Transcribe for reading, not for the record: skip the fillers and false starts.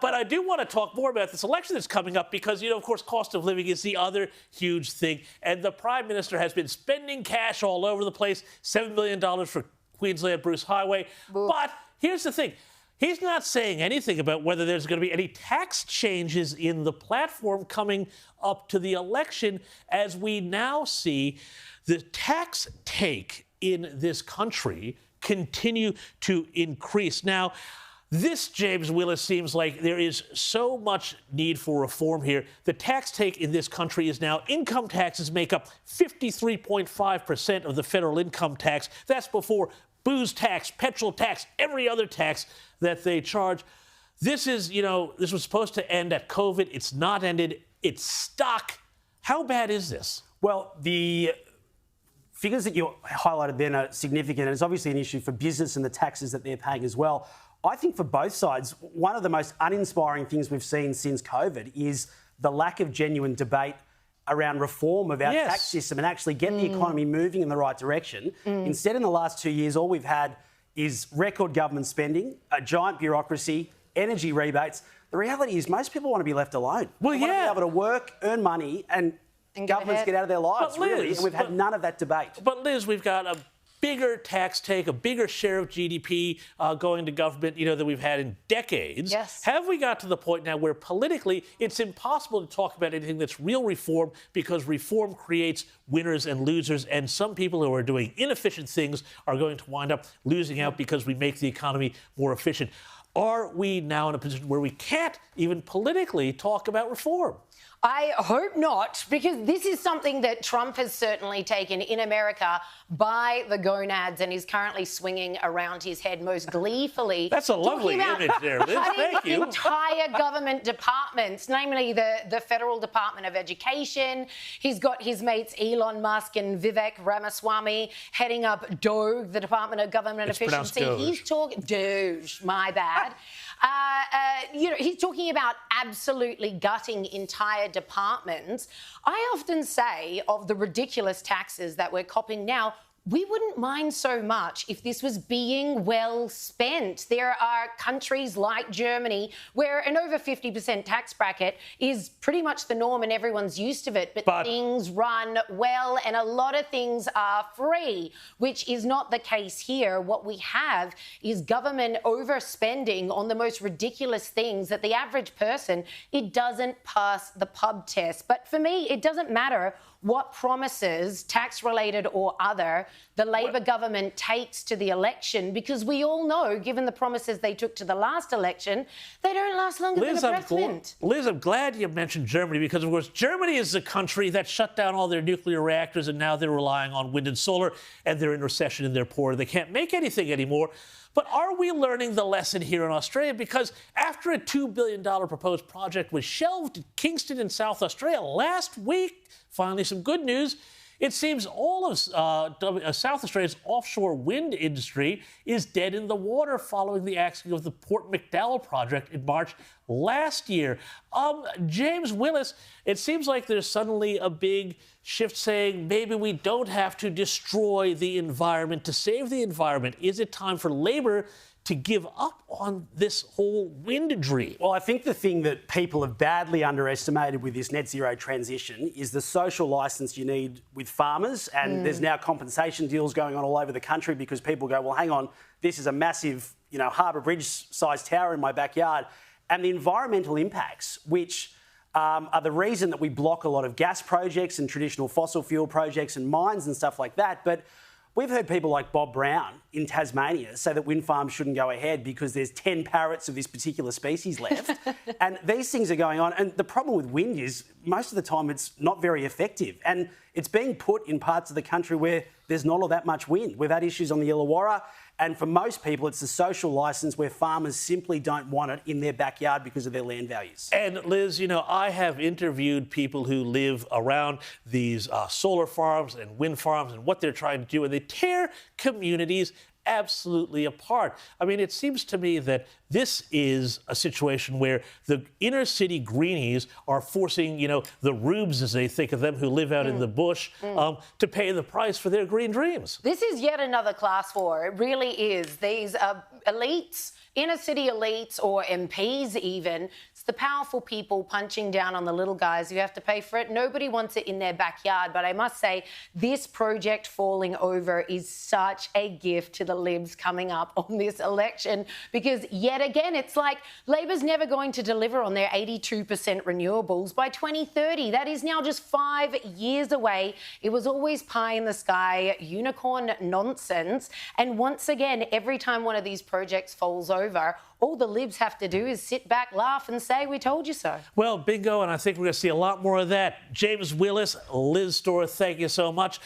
But I do want to talk more about this election that's coming up because, of course, cost of living is the other huge thing. And the Prime Minister has been spending cash all over the place, $7 million for Queensland Bruce Highway. Oof. But here's the thing. He's not saying anything about whether there's going to be any tax changes in the platform coming up to the election, as we now see the tax take in this country continue to increase. Now, this, James Willis, seems like there is so much need for reform here. The tax take in this country is now income taxes make up 53.5% of the federal income tax. That's before booze tax, petrol tax, every other tax that they charge. This is, this was supposed to end at COVID. It's not ended. It's stuck. How bad is this? Well, the figures that you highlighted then are significant, and it's obviously an issue for business and the taxes that they're paying as well. I think for both sides, one of the most uninspiring things we've seen since COVID is the lack of genuine debate around reform of our tax system and actually get the economy moving in the right direction. Instead, in the last 2 years, all we've had is record government spending, a giant bureaucracy, energy rebates. The reality is most people want to be left alone. Well, they want to be able to work, earn money, and governments get out of their lives, really. And we've had none of that debate. But, Liz, we've got a bigger tax take, a bigger share of GDP going to government, than we've had in decades. Yes. Have we got to the point now where politically it's impossible to talk about anything that's real reform because reform creates winners and losers, and some people who are doing inefficient things are going to wind up losing out because we make the economy more efficient? Are we now in a position where we can't even politically talk about reform? I hope not, because this is something that Trump has certainly taken in America by the gonads and is currently swinging around his head most gleefully. That's a lovely image there, Liz. Thank you. Entire government departments, namely the Federal Department of Education. He's got his mates Elon Musk and Vivek Ramaswamy heading up DOGE, the Department of Government Efficiency. He's talking DOGE, my bad. He's talking about absolutely gutting entire departments. I often say of the ridiculous taxes that we're copping now, we wouldn't mind so much if this was being well spent. There are countries like Germany where an over 50% tax bracket is pretty much the norm and everyone's used to it, but things run well and a lot of things are free, which is not the case here. What we have is government overspending on the most ridiculous things that the average person, it doesn't pass the pub test. But for me, it doesn't matter what promises, tax-related or other, the Labor government takes to the election, because we all know, given the promises they took to the last election, they don't last longer than a breath mint. Liz, I'm glad you mentioned Germany, because, of course, Germany is a country that shut down all their nuclear reactors, and now they're relying on wind and solar, and they're in recession and they're poor. They can't make anything anymore. But are we learning the lesson here in Australia? Because after a $2 billion proposed project was shelved in Kingston in South Australia last week, finally some good news, it seems all of South Australia's offshore wind industry is dead in the water following the axing of the Port McDowell project in March last year. James Willis, it seems like there's suddenly a big shift saying maybe we don't have to destroy the environment to save the environment. Is it time for Labor to give up on this whole wind dream? Well, I think the thing that people have badly underestimated with this net zero transition is the social licence you need with farmers. And there's now compensation deals going on all over the country because people go, well, hang on, this is a massive, Harbour Bridge-sized tower in my backyard. And the environmental impacts, which are the reason that we block a lot of gas projects and traditional fossil fuel projects and mines and stuff like that. But we've heard people like Bob Brown in Tasmania say that wind farms shouldn't go ahead because there's 10 parrots of this particular species left. And these things are going on. And the problem with wind is most of the time it's not very effective. And it's being put in parts of the country where there's not all that much wind. We've had issues on the Illawarra. And for most people, it's the social licence where farmers simply don't want it in their backyard because of their land values. And Liz, I have interviewed people who live around these solar farms and wind farms and what they're trying to do, and they tear communities absolutely apart. I mean, it seems to me that this is a situation where the inner city greenies are forcing, the rubes, as they think of them, who live out in the bush, to pay the price for their green dreams. This is yet another class war. It really is. These elites inner city elites or MPs even. It's the powerful people punching down on the little guys who have to pay for it. Nobody wants it in their backyard. But I must say, this project falling over is such a gift to the Libs coming up on this election, because yet again, it's like Labor's never going to deliver on their 82% renewables by 2030. That is now just 5 years away. It was always pie in the sky, unicorn nonsense. And once again, every time one of these projects falls over, all the Libs have to do is sit back, laugh and say, we told you so. Well, bingo, and I think we're going to see a lot more of that. James Willis, Liz Store, thank you so much.